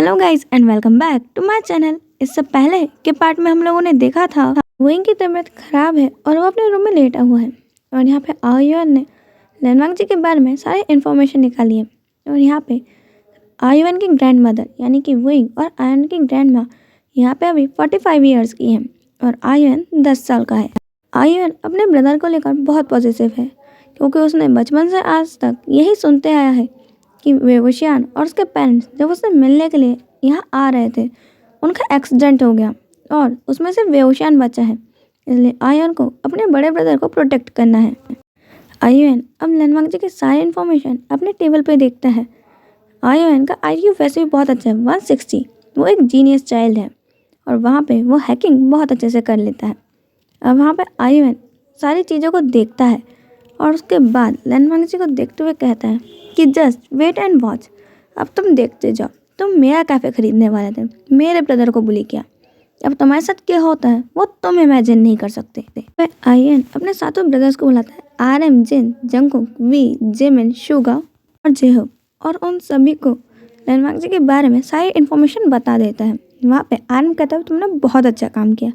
Hello guys and welcome back to my channel. इससे पहले के पार्ट में हम लोगों ने देखा था वोइंग की तबीयत खराब है और वो अपने रूम में लेटा हुआ है और यहाँ पे आयुन ने लैनवांग जी के बारे में सारी इन्फॉर्मेशन निकाली है। और यहाँ पे आयुन की ग्रैंड मदर यानी कि वोइंग और आयुन की ग्रैंड माँ यहाँ पे अभी 45 ईयर्स की है और आयुन 10 साल का है। आयुन अपने ब्रदर को लेकर बहुत पॉजिटिव है क्योंकि उसने बचपन से आज तक यही सुनते आया है कि वेवशियान और उसके पेरेंट्स जब उससे मिलने के लिए यहाँ आ रहे थे उनका एक्सीडेंट हो गया और उसमें से वेवशियान बचा है, इसलिए आयुन को अपने बड़े ब्रदर को प्रोटेक्ट करना है। आयुन अब लैनवांग जी की सारी इन्फॉर्मेशन अपने टेबल पे देखता है। आयुन का IQ वैसे भी बहुत अच्छा है 160। वो एक जीनियस चाइल्ड है और वहाँ पे वो हैकिंग बहुत अच्छे से कर लेता है। अब वहाँ पे आयुन सारी चीज़ों को देखता है और उसके बाद लैनवांग जी को देखते हुए कहता है कि जस्ट वेट एंड वॉच। अब तुम देखते जाओ, तुम मेरा कैफ़े खरीदने वाले थे, मेरे ब्रदर को बुली किया, अब तुम्हारे साथ क्या होता है वो तुम इमेजिन नहीं कर सकते। फिर आयुन अपने सातों ब्रदर्स को बुलाता है, RM, Jin, Jungkook, V, Jimin, Suga और जेहोब, और उन सभी को लैनवांग जी के बारे में सारी इन्फॉर्मेशन बता देता है। वहाँ पे RM कहता है तुमने बहुत अच्छा काम किया,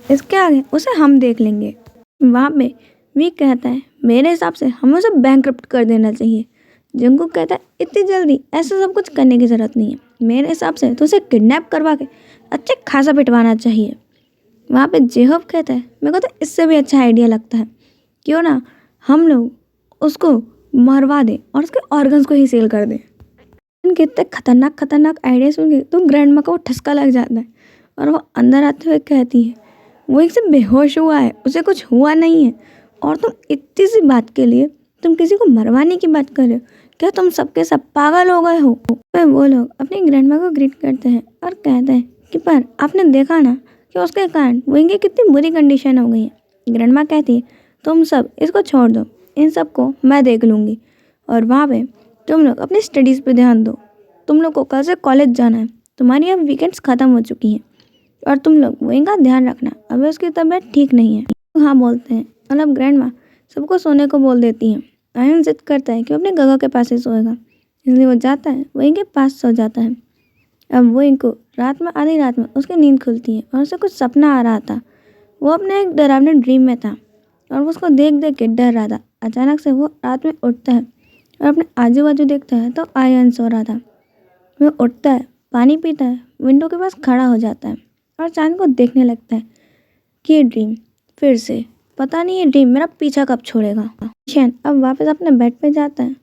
इसके आगे उसे हम देख लेंगे। वहाँ पे वी कहता है मेरे हिसाब से हमें उसे बैंकरप्ट कर देना चाहिए। जंगकुक कहता है इतनी जल्दी ऐसा सब कुछ करने की ज़रूरत नहीं है, मेरे हिसाब से तो उसे किडनैप करवा के अच्छे खासा पिटवाना चाहिए। वहाँ पे जेहोब कहता है मेरे को तो इससे भी अच्छा आइडिया लगता है, क्यों ना हम लोग उसको मरवा दें और उसके ऑर्गन्स को ही सेल कर दें। इनके इतने खतरनाक आइडिया सुन के तो ग्रैंड माँ को वो ठसका लग जाता है और वो अंदर आते हुए कहती है वो एकदम बेहोश हुआ है, उसे कुछ हुआ नहीं है और तुम इतनी सी बात के लिए तुम किसी को मरवाने की बात कर रहे हो, क्या तुम सबके सब पागल हो गए हो। फिर वो लोग अपनी ग्रैंडमा को ग्रीट करते हैं और कहते हैं कि पर आपने देखा ना कि उसके कारण वोइंग की कितनी बुरी कंडीशन हो गई है। ग्रैंडमा कहती है तुम सब इसको छोड़ दो, इन सब को मैं देख लूँगी और वहाँ पे तुम लोग अपनी स्टडीज़ पे ध्यान दो। तुम लोग को कल से कॉलेज जाना है, तुम्हारी अब वीकेंड्स ख़त्म हो चुकी हैं और तुम लोग वोइंग का ध्यान रखना, अभी उसकी तबीयत ठीक नहीं है। हाँ बोलते हैं और अब ग्रैंडमा सबको सोने को बोल देती हैं। आयुन जिद करता है कि वो अपने गगा के पास ही सोएगा, इसलिए वो जाता है वोइंग के पास सो जाता है। अब वोइंग को रात में आधी रात में उसकी नींद खुलती है और उसे कुछ सपना आ रहा था। वो अपने एक डरावने ड्रीम में था और वो उसको देख देख के डर रहा था। अचानक से वो रात में उठता है और अपने आजू बाजू देखता है तो आयुन सो रहा था। वो उठता है, पानी पीता है, विंडो के पास खड़ा हो जाता है और चांद को देखने लगता है कि ये ड्रीम फिर से, पता नहीं ये ड्रीम मेरा पीछा कब छोड़ेगा। शैन अब वापस अपने बेड पे जाता है,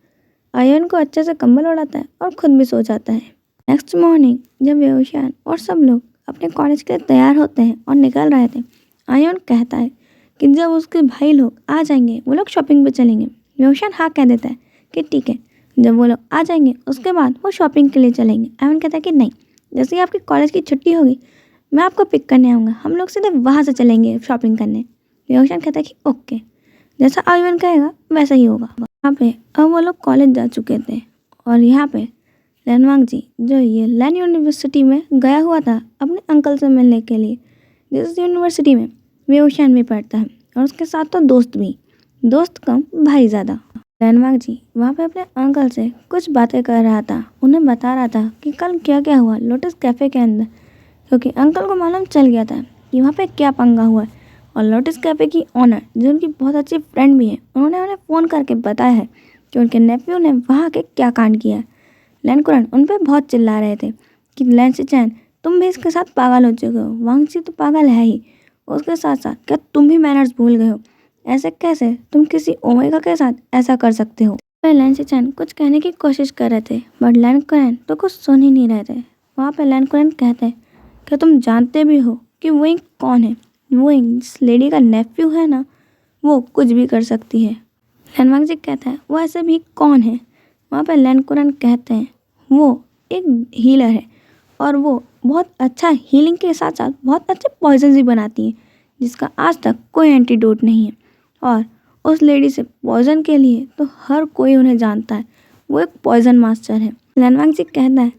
आयुन को अच्छे से कंबल उड़ाता है और खुद भी सो जाता है। नेक्स्ट मॉर्निंग जब वेवशियान और सब लोग अपने कॉलेज के लिए तैयार होते हैं और निकल रहे थे, आयुन कहता है कि जब उसके भाई लोग आ जाएंगे वो लोग शॉपिंग पे चलेंगे। वेवशियान हाँ कह देता है कि ठीक है, जब वो लोग आ जाएंगे उसके बाद वो शॉपिंग के लिए चलेंगे। आयुन कहता है कि नहीं, जैसे ही आपकी कॉलेज की छुट्टी होगी मैं आपको पिक करने आऊँगा, हम लोग सीधे वहाँ से चलेंगे शॉपिंग करने। वेवशियान कहता है कि ओके, जैसा आयुन कहेगा वैसा ही होगा। यहाँ पे अब वो लोग कॉलेज जा चुके थे और यहाँ पे लैनवांग जी जो ये लैन यूनिवर्सिटी में गया हुआ था अपने अंकल से मिलने के लिए, जिस यूनिवर्सिटी में वेवशियान भी पढ़ता है और उसके साथ तो दोस्त भी, दोस्त कम भाई ज़्यादा। लैनवांग जी वहाँ पे अपने अंकल से कुछ बातें कर रहा था, उन्हें बता रहा था कि कल क्या क्या हुआ लोटस कैफ़े के अंदर, क्योंकि अंकल को मालूम चल गया था कि वहाँ पे क्या पंगा हुआ है। और लोटस कैफ़े की ओनर जो उनकी बहुत अच्छी फ्रेंड भी है, उन्होंने उन्हें फ़ोन करके बताया है कि उनके नेफ्यू ने वहाँ के क्या कांड किया है। लैन कुरन उन पर बहुत चिल्ला रहे थे कि लैन सिचैन तुम भी इसके साथ पागल हो चुके हो, वांग जी तो पागल है ही, उसके साथ साथ क्या तुम भी मैनर्स भूल गए हो, ऐसे कैसे तुम किसी ओमेगा के साथ ऐसा कर सकते हो। पर लैन सिचैन कुछ कहने की कोशिश कर रहे थे बट लैन कुरन तो कुछ सुन ही नहीं रहे थे। वहाँ पर लैन कुरन कहते हैं क्या तुम जानते भी हो कि वोइंग कौन है। वोइंग जिस लेडी का नेफ्यू है ना, वो कुछ भी कर सकती है। लैनवांग जी कहता है वो ऐसे भी कौन है। वहाँ पर लैन कुरन कहते हैं वो एक हीलर है और वो बहुत अच्छा हीलिंग के साथ साथ बहुत अच्छे पॉइजन भी बनाती है जिसका आज तक कोई एंटीडोट नहीं है। और उस लेडी से पॉइजन के लिए तो हर कोई उन्हें जानता है, वो एक पॉइजन मास्टर है। लैनवांग जी कहता है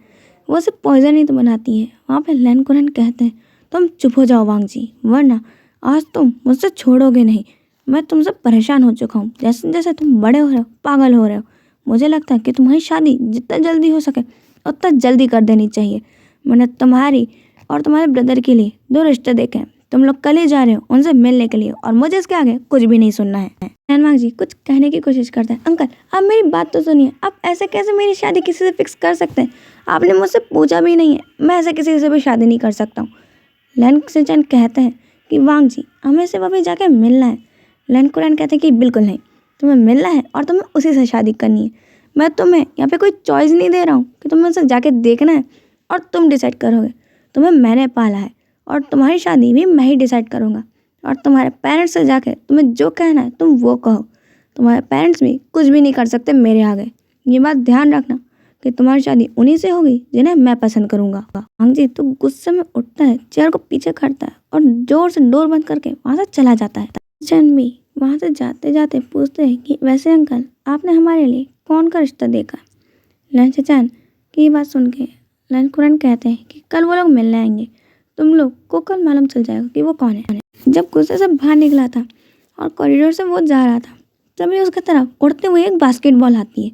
वो सिर्फ पॉइजन ही तो बनाती है। वहाँ पर लैन कुरन कहते हैं तुम चुप हो जाओ वांग जी, वरना आज तुम मुझसे छोड़ोगे नहीं। मैं तुमसे परेशान हो चुका हूँ, जैसे जैसे तुम बड़े हो रहे हो पागल हो रहे हो। मुझे लगता है कि तुम्हारी शादी जितना जल्दी हो सके उतना जल्दी कर देनी चाहिए, मैंने तुम्हारी और तुम्हारे ब्रदर के लिए 2 रिश्ते देखे हैं। तुम लोग कल ही जा रहे हो उनसे मिलने के लिए और मुझे इसके आगे कुछ भी नहीं सुनना है। लैंडमार्क जी कुछ कहने की कोशिश करता है। अंकल आप मेरी बात तो सुनिए, आप ऐसे कैसे मेरी शादी किसी से फिक्स कर सकते हैं? आपने मुझसे पूछा भी नहीं है, मैं ऐसे किसी से भी शादी नहीं कर सकता हूँ। लैंड कहते हैं कि वांग जी हमें सिर्फ अभी जाके मिलना है। लैंड कहते हैं कि बिल्कुल नहीं, तुम्हें मिलना है और तुम्हें उसी से शादी करनी है। मैं तुम्हें यहाँ पे कोई चॉइस नहीं दे रहा हूँ कि तुम्हें उसे जाके देखना है और तुम डिसाइड करोगे। तुम्हें मैंने पाला है और तुम्हारी शादी भी मैं ही डिसाइड करूँगा। और तुम्हारे पेरेंट्स से जाके तुम्हें जो कहना है तुम वो कहो। तुम्हारे पेरेंट्स भी कुछ भी नहीं कर सकते मेरे आगे। ये बात ध्यान रखना कि तुम्हारी शादी उन्हीं से होगी जिन्हें मैं पसंद करूँगा। वांग जी तो गुस्से में उठता है, चेयर को पीछे करता है और जोर से डोर बंद करके वहाँ से चला जाता है। चैन भी वहाँ से जाते जाते पूछते हैं कि वैसे अंकल आपने हमारे लिए कौन का रिश्ता देखा? लैन चैन की बात सुन के लैन कहते हैं कि कल वो लोग मिलने आएंगे, तुम लोग को कल मालूम चल जाएगा कि वो कौन है। जब गुस्से से बाहर निकला था और कॉरिडोर से वो जा रहा था तभी उसकी तरफ उड़ते हुए एक बास्केटबॉल आती है।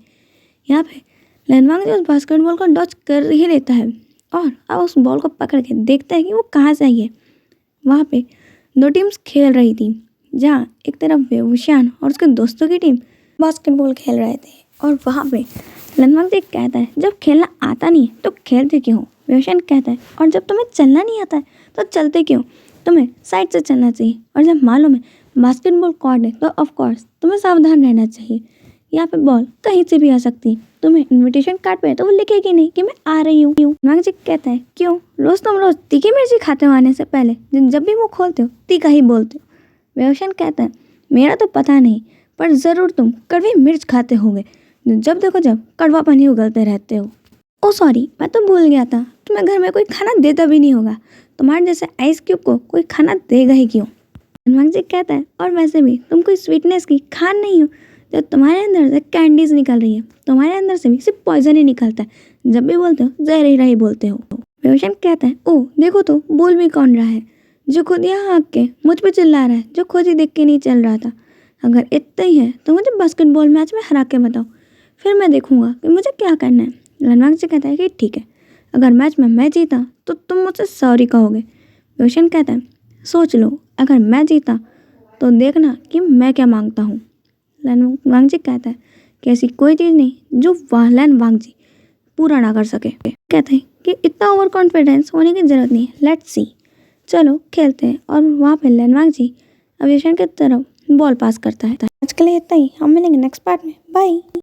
यहाँ पे लैनवांग जी उस बास्केटबॉल को डॉच कर ही लेता है और अब उस बॉल को पकड़ के देखता है कि वो कहाँ से आई है। वहाँ पे 2 टीम्स खेल रही थी, जहाँ एक तरफ वेवुशियान और उसके दोस्तों की टीम बास्केटबॉल खेल रहे थे। और वहाँ पे लैनवांग जी कहता है जब खेलना आता नहीं है तो खेलते क्यों? वेवुशियान कहता है और जब तुम्हें चलना नहीं आता है तो चलते क्यों? तुम्हें साइड से चलना चाहिए और जब मालूम है बास्केटबॉल कोर्ट है तो ऑफ कोर्स तुम्हें सावधान रहना चाहिए। यहाँ पे बॉल कहीं से भी आ सकती है। तुम्हें इनविटेशन कार्ड पे तो वो लिखेगी नहीं कि मैं आ रही हूँ। लैनवांग जी कहता है क्यों तुम रोज तीखी मिर्ची खाते हो आने से पहले? जब भी मुँह खोलते हो तीखा ही बोलते हो। वेवुशियान कहता है मेरा तो पता नहीं पर ज़रूर तुम कड़वी मिर्च खाते होगे, जब देखो जब कड़वापन ही उगलते रहते हो। ओ सॉरी मैं तो भूल गया था, तुम्हें घर में कोई खाना देता भी नहीं होगा, तुम्हारे जैसे आइस क्यूब को कोई खाना देगा ही क्यों? लैनवांग जी कहता है और वैसे भी तुम कोई स्वीटनेस की खान नहीं हो, जब तुम्हारे अंदर से कैंडीज निकल रही है तुम्हारे अंदर से भी सिर्फ पॉइजन ही निकलता है। जब भी बोलते हो जहरीला ही बोलते हो। वेवुशियान कहता है ओह देखो तो बोल भी कौन रहा है, जो खुद यहाँ आके के मुझ पे चिल्ला रहा है, जो खुद ही देख के नहीं चल रहा था। अगर इतना ही है तो मुझे बास्केटबॉल मैच में हरा के बताओ, फिर मैं देखूंगा कि मुझे क्या करना है। लैनवांग जी कहता है कि ठीक है, अगर मैच में मैं जीता तो तुम मुझसे सॉरी कहोगे। वेवुशियान कहता है सोच लो, अगर मैं जीता तो देखना कि मैं क्या मांगता हूँ। लैनवांग जी कहता है कि ऐसी कोई चीज़ नहीं जो लैनवांग जी पूरा ना कर सके। कहते हैं कि इतना ओवर कॉन्फिडेंस होने की ज़रूरत नहीं है, लेट्स सी, चलो खेलते हैं। और वहाँ पे लैनवांग जी वेवुशियान की तरफ बॉल पास करता है। आज के लिए इतना ही, हम मिलेंगे नेक्स्ट पार्ट में, बाय।